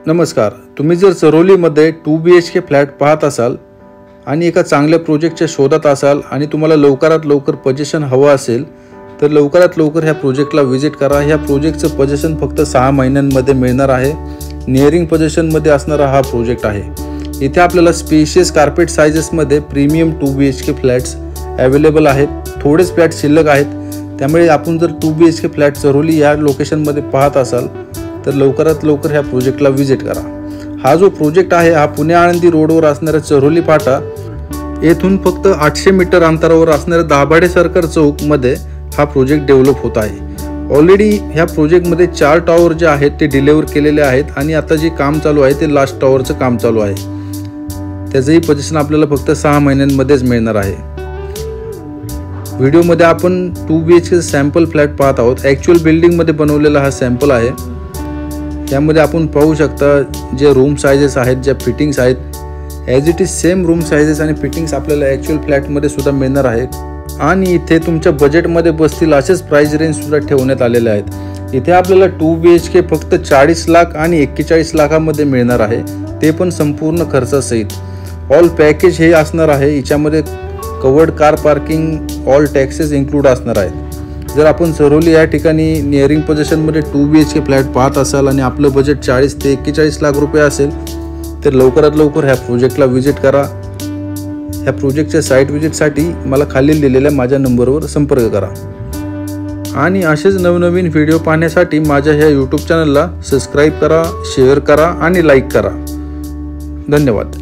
नमस्कार. तुम्ही जर चरोलीमध्ये 2 BHK फ्लॅट पाहत असाल आणि एका चांगल्या प्रोजेक्टच्या शोधात असाल आणि तुम्हाला लवकरात लवकर पोझिशन हवं असेल तर लवकरात लवकर ह्या प्रोजेक्टला व्हिजिट करा. ह्या प्रोजेक्टचं पोझिशन फक्त 6 महिन्यांमध्ये मिळणार आहे. नियरिंग पोझिशनमध्ये असणारा हा प्रोजेक्ट आहे. इथे आपल्याला स्पेशियस कार्पेट साइजेसमध्ये प्रीमियम 2 BHK फ्लॅट्स अवेलेबल आहेत. थोडेच फ्लॅट शिल्लक आहेत. त्यामुळे आपण जर 2 BHK फ्लॅट चरोली या लोकेशनमध्ये पाहत असाल तर लवकरात लवकर ह्या प्रोजेक्टला व्हिजिट करा. हा जो प्रोजेक्ट आहे हा पुणे आळंदी रोडवर असणाऱ्या चरोली फाटा येथून फक्त 800 मीटर अंतरावर असणाऱ्या दाभाडे सरकार चौकमध्ये हा प्रोजेक्ट डेव्हलप होत आहे. ऑलरेडी ह्या प्रोजेक्टमध्ये 4 टॉवर जे आहेत ते डिलिव्हर केलेले आहेत आणि आता जे काम चालू आहे ते लास्ट टॉवरचं काम चालू आहे. त्याचंही पोझिशन आपल्याला फक्त 6 महिन्यांमध्येच मिळणार आहे. व्हिडिओमध्ये आपण 2 BHK सॅम्पल फ्लॅट पाहत आहोत. ॲक्च्युअल बिल्डिंगमध्ये बनवलेला हा सॅम्पल आहे. यामध्ये आपण पाहू शकता जे रूम साइजेस आहेत, ज्या फिटिंग्स आहेत, as it is same room sizes आणि फिटिंग्स आपल्याला ॲक्च्युअल फ्लॅटमध्ये सुद्धा मिळणार आहेत. आणि इथे तुमच्या बजेटमध्ये बसतील असेच प्राइस रेंजसुद्धा ठेवण्यात आलेले आहेत. इथे आपल्याला 2 BHK फक्त 40 लाख आणि 41 लाखामध्ये मिळणार आहे, ते पण संपूर्ण खर्चासहित. ऑल पॅकेज हे असणार आहे. याच्यामध्ये covered car parking, all taxes include असणार आहेत. जर आपण चरोली या ठिकाणी नियरिंग पोझिशनमध्ये 2 BHK फ्लॅट पाहत असाल आणि आपलं बजेट 40 ते 41 लाख रुपये असेल तर लवकरात लवकर ह्या प्रोजेक्टला व्हिजिट करा. ह्या प्रोजेक्टच्या साईट व्हिजिटसाठी मला खालील दिलेल्या माझ्या नंबरवर संपर्क करा. आणि असेच नवनवीन व्हिडिओ पाहण्यासाठी माझ्या ह्या यूट्यूब चॅनलला सबस्क्राईब करा, शेअर करा आणि लाईक करा. धन्यवाद.